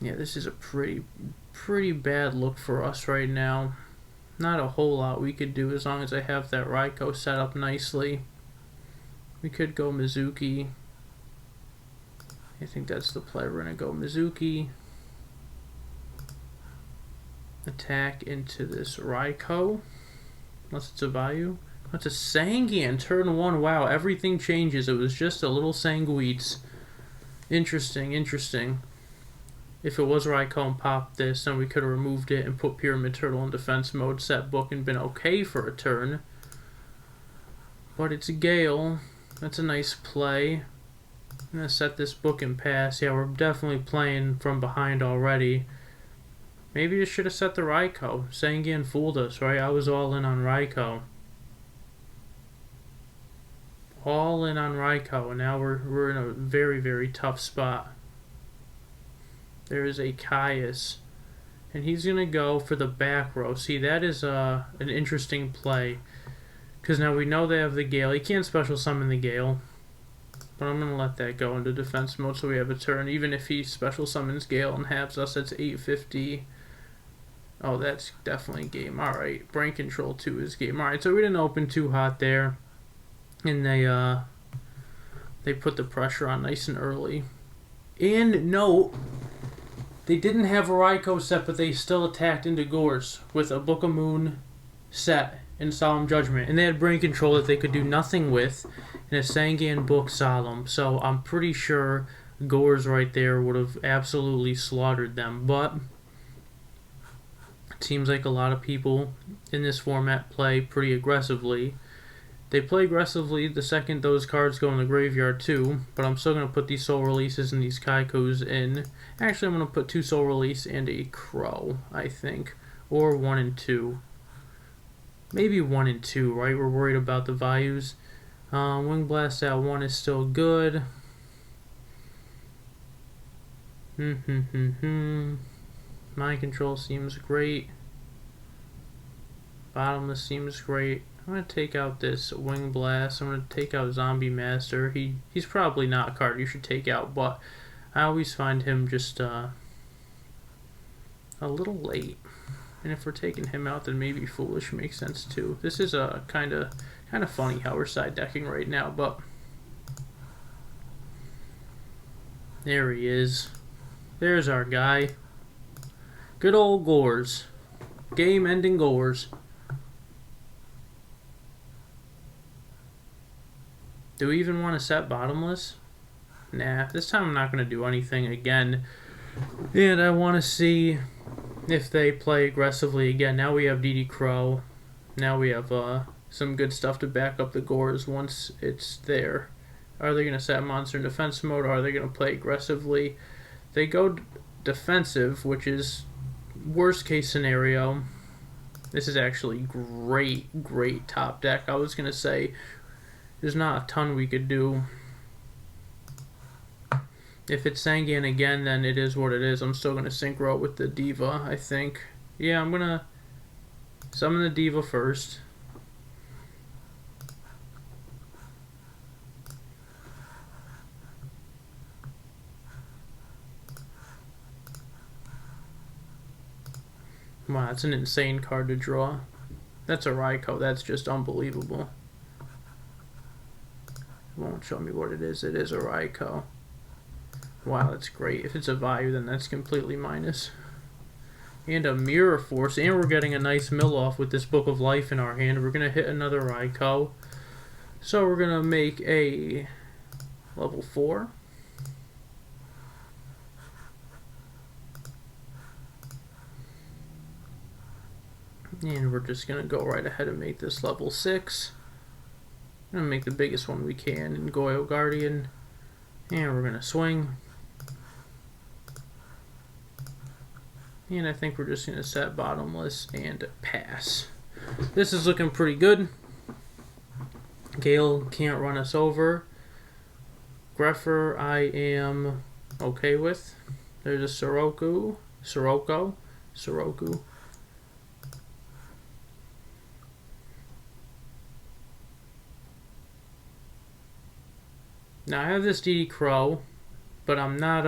Yeah, this is a pretty bad look for us right now. Not a whole lot we could do as long as I have that Raioh set up nicely. We could go Mizuki. I think that's the play. We're going to go Mizuki. Attack into this Raioh. Unless it's a value. That's a Sanguine. Turn 1. Wow, everything changes. It was just a little Sanguites. Interesting, interesting. If it was Raioh and popped this, then we could have removed it and put Pyramid Turtle in defense mode, set book, and been okay for a turn. But it's Gale. That's a nice play. I'm going to set this book and pass. Yeah, we're definitely playing from behind already. Maybe you should have set the Raioh. Sanguine fooled us, right? I was all in on Raioh. All in on Raioh, and now we're in a very, very tough spot. There is a Caius, and he's going to go for the back row. See, that is an interesting play, because now we know they have the Gale. He can't special summon the Gale, but I'm going to let that go into defense mode so we have a turn. Even if he special summons Gale and halves us, that's 850. Oh, that's definitely game. Alright, Brain Control 2 is game. Alright, so we didn't open too hot there, and they put the pressure on nice and early. And note, they didn't have a Raioh set, but they still attacked into Gores with a Book of Moon set and Solemn Judgment. And they had Brain Control that they could do nothing with, and a Sanguine Book Solemn. So I'm pretty sure Gores right there would have absolutely slaughtered them. But it seems like a lot of people in this format play pretty aggressively. They play aggressively the second those cards go in the graveyard too, but I'm still going to put these Soul Releases and these Kaikus in. Actually, I'm going to put 2 Soul Release and a Crow, I think. Or 1 and 2. Maybe 1 and 2, right? We're worried about the values. Wing Blast at 1 is still good. Mind Control seems great. Bottomless seems great. I'm going to take out this Wing Blast. I'm going to take out Zombie Master. He's probably not a card you should take out, but I always find him just a little late. And if we're taking him out, then maybe Foolish makes sense too. This is a kind of funny how we're side decking right now, but there he is. There's our guy. Good old Gores. Game-ending Gores. Do we even want to set Bottomless? Nah, this time I'm not going to do anything again. And I want to see if they play aggressively again. Now we have DD Crow. Now we have some good stuff to back up the Gores once it's there. Are they going to set Monster in defense mode, or are they going to play aggressively? They go defensive, which is worst case scenario. This is actually great top deck. I was going to say there's not a ton we could do. If it's Sangan again, then it is what it is. I'm still going to synchro with the Diva, I think. Yeah, I'm going to summon the Diva first. Wow, that's an insane card to draw. That's a Raioh. That's just unbelievable. It won't show me what it is. It is a Raioh. Wow, that's great. If it's a value, then that's completely minus. And a Mirror Force. And we're getting a nice mill off with this Book of Life in our hand. We're going to hit another Raioh. So we're going to make a level 4. And we're just going to go right ahead and make this level 6. I'm going to make the biggest one we can in Goyo Guardian. And we're going to swing. And I think we're just going to set Bottomless and pass. This is looking pretty good. Gale can't run us over. Greffer I am okay with. There's a Sirocco. Now I have this DD Crow, but I'm not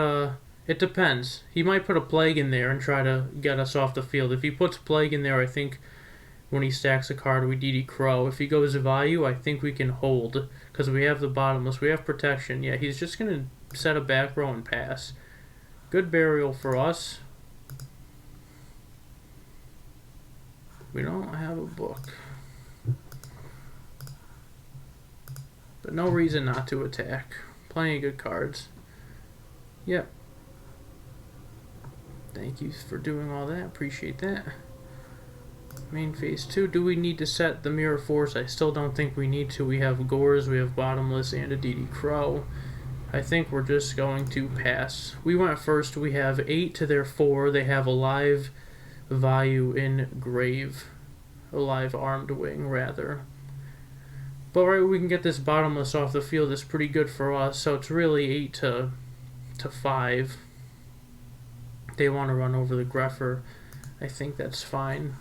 it depends. He might put a Plague in there and try to get us off the field. If he puts Plague in there, I think when he stacks a card, we DD Crow. If he goes to value, I think we can hold, because we have the Bottomless, we have protection. Yeah, he's just going to set a back row and pass. Good burial for us. We don't have a book. But no reason not to attack. Plenty of good cards. Yep. Thank you for doing all that. Appreciate that. Main phase 2. Do we need to set the Mirror Force? I still don't think we need to. We have Gores, we have Bottomless, and a DD Crow. I think we're just going to pass. We went first. We have 8 to their 4. They have a live value in Grave. A live Armed Wing, rather. But right, we can get this Bottomless off the field is pretty good for us. So it's really 8 to 5. They want to run over the Greffer. I think that's fine.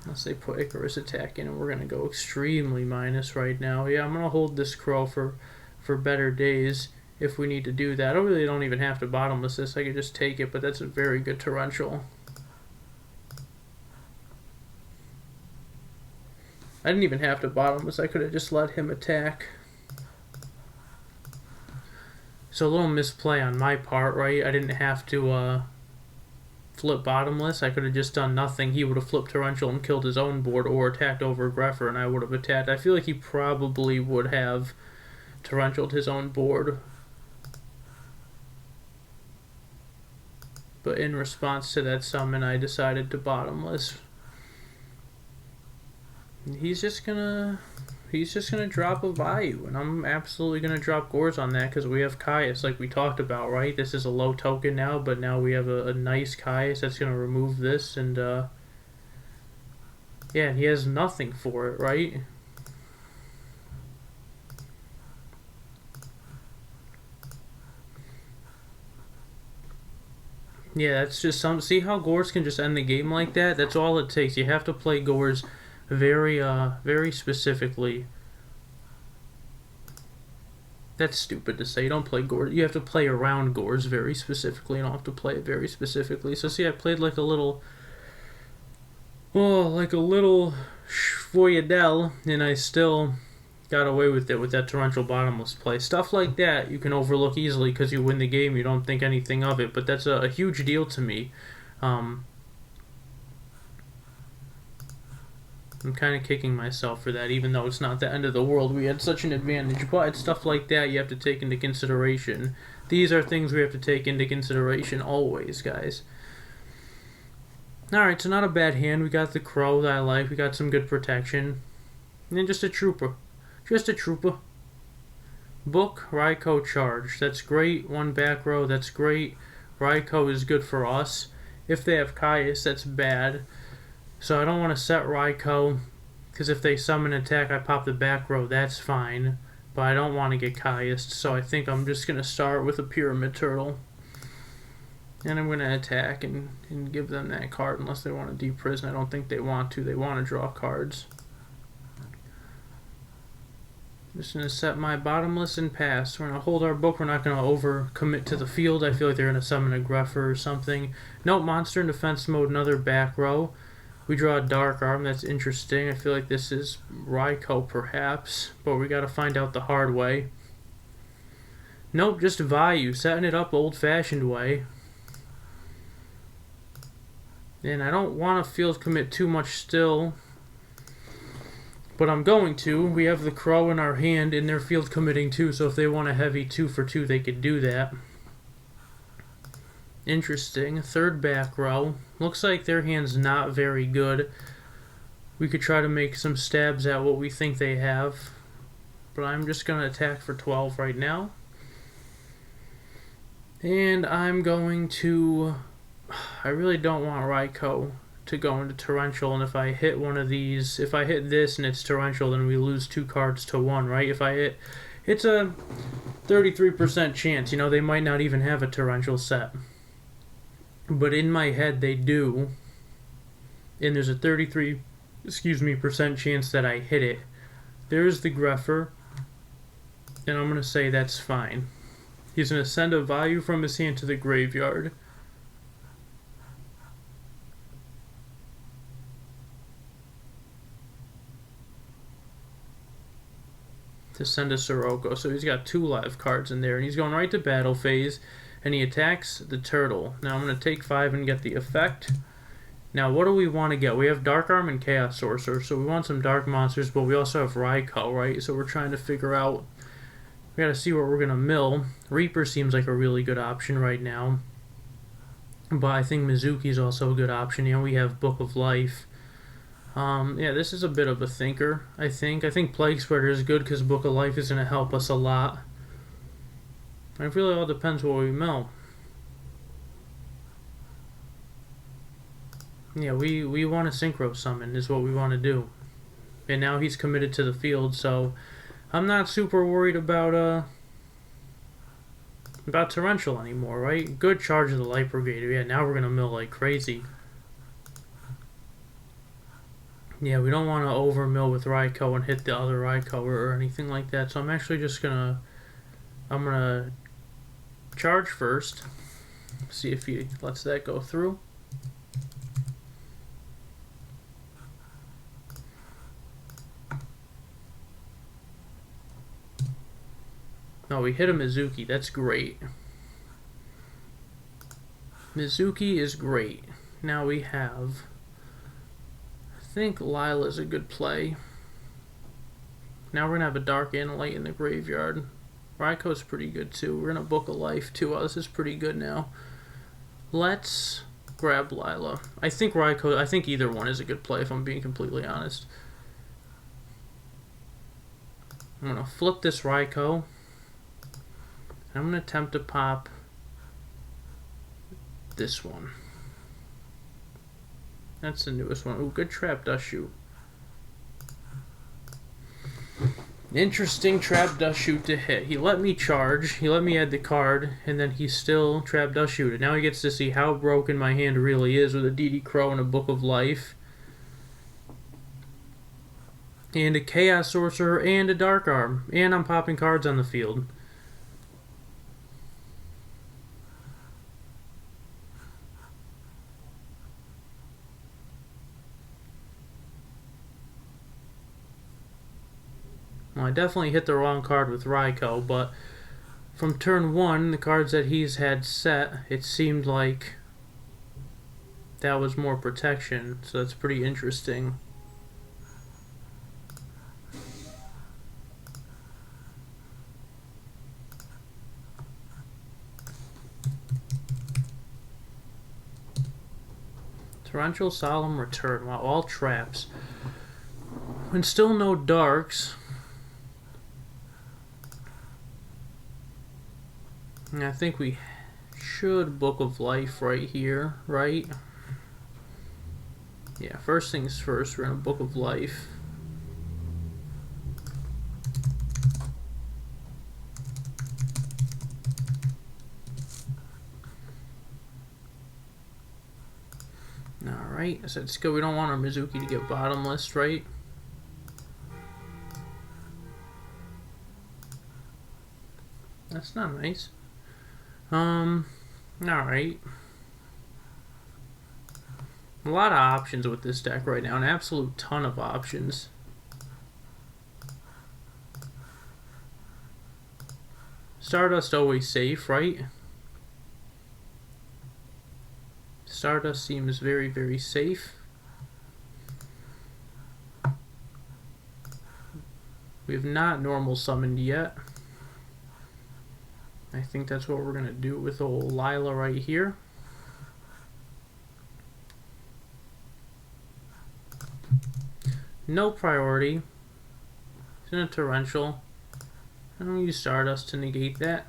Unless they put Icarus attack in, and we're going to go extremely minus right now. Yeah, I'm going to hold this Crow for better days if we need to do that. I really don't even have to Bottomless this. I could just take it, but that's a very good Torrential. I didn't even have to Bottomless. I could have just let him attack. So a little misplay on my part, right? I didn't have to flip Bottomless. I could have just done nothing. He would have flipped Torrential and killed his own board, or attacked over Greffer, and I would have attacked. I feel like he probably would have Torrentialed his own board. But in response to that summon, I decided to Bottomless. He's just gonna drop a value, and I'm absolutely gonna drop Gores on that because we have Caius, like we talked about, right? This is a low token now, but now we have a nice Caius that's gonna remove this, and yeah, he has nothing for it, right? Yeah, that's just some. See how Gores can just end the game like that? That's all it takes. You have to play Gores very specifically. That's stupid to say. You don't play Gores. You have to play around Gores very specifically. You don't have to play it very specifically. So see, I played like a little, Voyadel, and I still got away with it with that torrential bottomless play. Stuff like that you can overlook easily because you win the game. You don't think anything of it, but that's a huge deal to me. I'm kind of kicking myself for that, even though it's not the end of the world. We had such an advantage, but stuff like that you have to take into consideration. These are things we have to take into consideration always, guys. Alright, so not a bad hand. We got the Crow that I like. We got some good protection. And then just a Trooper. Just a Trooper. Book, Raioh, Charge. That's great. One back row, that's great. Raioh is good for us. If they have Caius, that's bad. So I don't want to set Raioh, because if they summon attack, I pop the back row, that's fine. But I don't want to get Caius, so I think I'm just going to start with a Pyramid Turtle. And I'm going to attack and give them that card unless they want to deprison. I don't think they want to. They want to draw cards. Just going to set my bottomless and pass. We're going to hold our book. We're not going to over-commit to the field. I feel like they're going to summon a Greffer or something. Nope, monster in defense mode, another back row. We draw a Dark Arm. That's interesting. I feel like this is Raioh perhaps, but we got to find out the hard way. Nope, just Vayu, setting it up old-fashioned way. And I don't want to field commit too much still, but I'm going to. We have the Crow in our hand, and they're field committing too, so if they want a heavy 2 for 2, they could do that. Interesting. Third back row. Looks like their hand's not very good. We could try to make some stabs at what we think they have, but I'm just going to attack for 12 right now. And I'm going to... I really don't want Raioh to go into Torrential, and if I hit one of these, if I hit this and it's Torrential, then we lose 2 cards to 1, right? If I hit, it's a 33% chance, you know, they might not even have a Torrential set. But in my head they do, and there's a 33% chance that I hit it. There's the Greffer, and I'm going to say that's fine. He's going to send a value from his hand to the graveyard. To send a Sirocco. So he's got 2 live cards in there, and he's going right to battle phase, and he attacks the turtle. Now I'm going to take 5 and get the effect. Now what do we want to get? We have Dark Arm and Chaos Sorcerer, so we want some dark monsters, but we also have Raioh, right? So we're trying to figure out, we got to see what we're going to mill. Reaper seems like a really good option right now, but I think Mizuki's also a good option. You know, we have Book of Life. Yeah, this is a bit of a thinker, I think. I think Plague Spreader is good because Book of Life is going to help us a lot. It really all depends what we mill. Yeah, we want to Synchro Summon is what we want to do. And now he's committed to the field, so I'm not super worried about Torrential anymore, right? Good charge of the Light Brigade. Yeah, now we're going to mill like crazy. Yeah, we don't want to over-mill with Raioh and hit the other Raioh or anything like that, so I'm actually just going to charge first, see if he lets that go through. No, we hit a Mizuki, that's great. Mizuki is great. Now we have... I think Lila's a good play. Now we're going to have a Dark and a Light in the graveyard. Raiko's pretty good too. We're going to Book of Life too. Oh, this is pretty good now. Let's grab Lila. I think Raioh, I think either one is a good play if I'm being completely honest. I'm going to flip this Raioh. I'm going to attempt to pop this one. That's the newest one. Ooh, good trap, Dust Shoot. Interesting trap dust shoot to hit. He let me charge, he let me add the card, and then he still trap dust shooted. Now he gets to see how broken my hand really is with a DD Crow and a Book of Life. And a Chaos Sorcerer and a Dark Arm. And I'm popping cards on the field. Well, I definitely hit the wrong card with Raioh, but from turn 1, the cards that he's had set, it seemed like that was more protection, so that's pretty interesting. Torrential Solemn Return. Wow, all traps. And still no darks. And I think we should Book of Life right here, right? Yeah, first things first, we're gonna Book of Life. Alright, so it's good. We don't want our Mizuki to get bottomless, right? That's not nice. Alright. A lot of options with this deck right now, an absolute ton of options. Stardust always safe, right? Stardust seems very, very safe. We have not normal summoned yet. I think that's what we're going to do with old Lila right here. No priority. It's in a torrential. I don't use Stardust to negate that.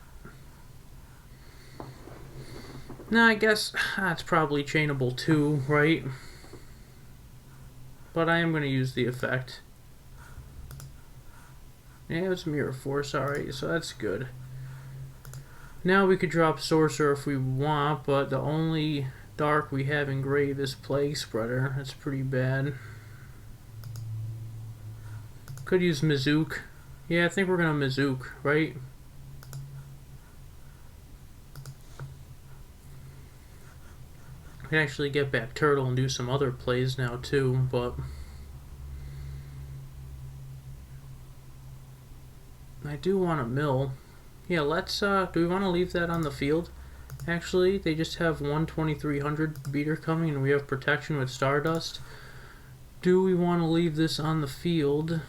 Now I guess it's probably chainable too, right? But I am going to use the effect. Yeah, it's Mirror Force, alright, so that's good. Now we could drop Sorcerer if we want, but the only dark we have in grave is Plague Spreader. That's pretty bad. Could use Mizuki. Yeah, I think we're gonna Mizuki, right? I can actually get back Turtle and do some other plays now too, but I do want to mill. Yeah, let's, do we want to leave that on the field? Actually, they just have one 2300 beater coming and we have protection with Stardust. Do we want to leave this on the field?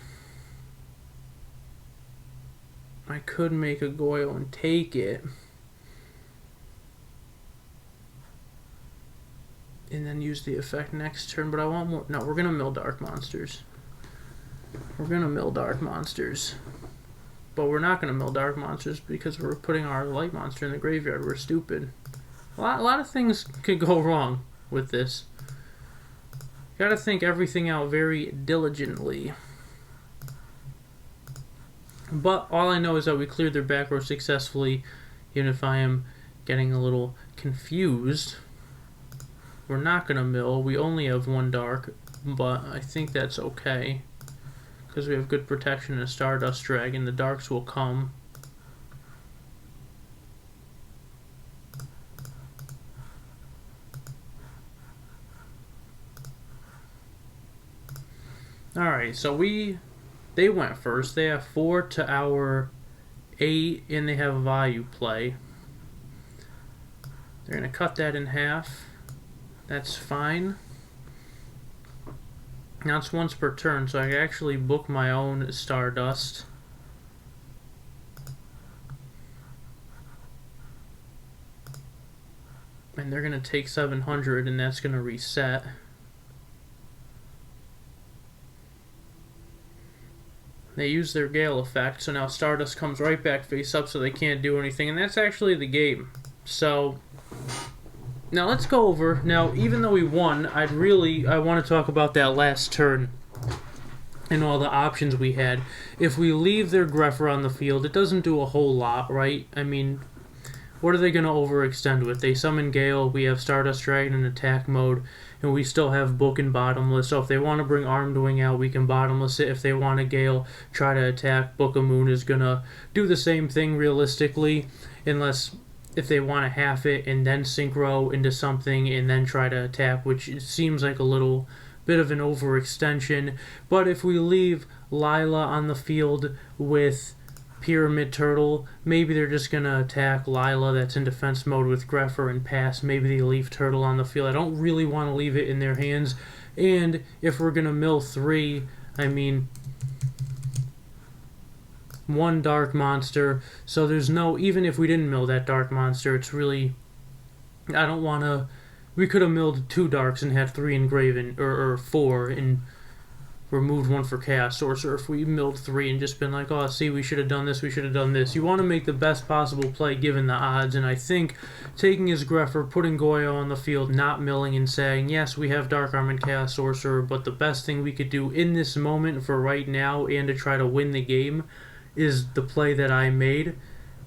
I could make a Goyo and take it. And then use the effect next turn, but I want more. No, we're going to mill Dark Monsters. We're going to mill Dark Monsters. But we're not going to mill Dark Monsters because we're putting our Light Monster in the graveyard. We're stupid. A lot of things could go wrong with this. You got to think everything out very diligently. But all I know is that we cleared their back row successfully. Even if I am getting a little confused. We're not going to mill. We only have one dark, but I think that's okay. Because we have good protection and a Stardust Dragon, the darks will come. Alright, so they went first. They have 4 to our 8, and they have a value play. They're going to cut that in half. That's fine. Now it's once per turn, so I can actually book my own Stardust. And they're going to take 700, and that's going to reset. They use their Gale effect, so now Stardust comes right back face up, so they can't do anything, and that's actually the game. So now let's go over. Now, even though we won, I want to talk about that last turn. and all the options we had. If we leave their Greffer on the field, it doesn't do a whole lot, right? I mean, what are they going to overextend with? They summon Gale, we have Stardust Dragon in attack mode, and we still have Book and Bottomless. So if they want to bring Armed Wing out, we can Bottomless it. If they want to Gale, try to attack, Book of Moon is going to do the same thing realistically, unless if they want to half it and then Synchro into something and then try to attack, which seems like a little bit of an overextension. But if we leave Lila on the field with Pyramid Turtle, maybe they're just going to attack Lila that's in defense mode with Greffer and pass. Maybe they leave Turtle on the field. I don't really want to leave it in their hands. And if we're going to mill 3, I mean, 1 Dark Monster, so there's no, even if we didn't mill that Dark Monster, it's really, I don't want to, we could have milled 2 Darks and had 3 Engraven, or 4, and removed 1 for Chaos Sorcerer if we milled 3 and just been like, oh, see, we should have done this, we should have done this. You want to make the best possible play given the odds, and I think taking his Greffer, putting Goyo on the field, not milling and saying, yes, we have Dark Arm and Chaos Sorcerer, but the best thing we could do in this moment for right now and to try to win the game is the play that I made,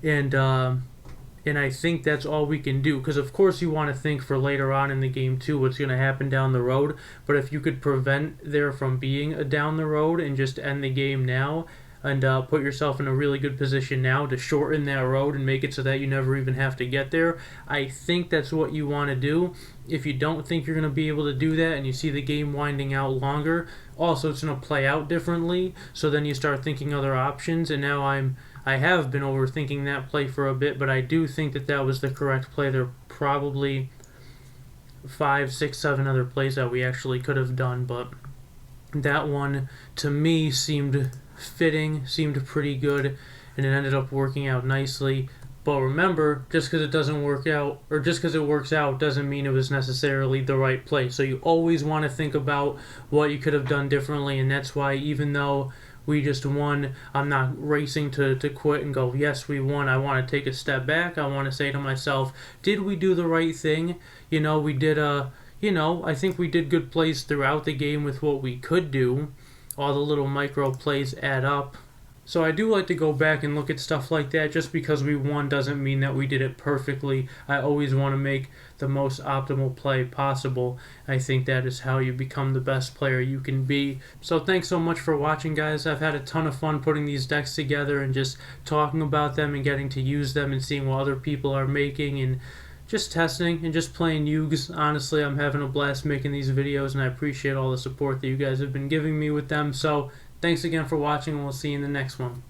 and I think that's all we can do, because of course you want to think for later on in the game too what's going to happen down the road, but if you could prevent there from being a down the road and just end the game now and put yourself in a really good position now to shorten that road and make it so that you never even have to get there, I think that's what you want to do. If you don't think you're going to be able to do that and you see the game winding out longer, also it's going to play out differently, so then you start thinking other options, and now I have been overthinking that play for a bit, but I do think that that was the correct play. There are probably 5, 6, 7 other plays that we actually could have done, but that one to me seemed fitting, seemed pretty good, and it ended up working out nicely. But remember, just because it doesn't work out, or just because it works out, doesn't mean it was necessarily the right play. So you always want to think about what you could have done differently, and that's why even though we just won, I'm not racing to quit and go, yes, we won. I want to take a step back. I want to say to myself, did we do the right thing? You know, we did I think we did good plays throughout the game with what we could do. All the little micro plays add up. So I do like to go back and look at stuff like that. Just because we won doesn't mean that we did it perfectly. I always want to make the most optimal play possible. I think that is how you become the best player you can be. So thanks so much for watching, guys. I've had a ton of fun putting these decks together and just talking about them and getting to use them and seeing what other people are making and just testing and just playing Yugs. Honestly, I'm having a blast making these videos, and I appreciate all the support that you guys have been giving me with them. So thanks again for watching, and we'll see you in the next one.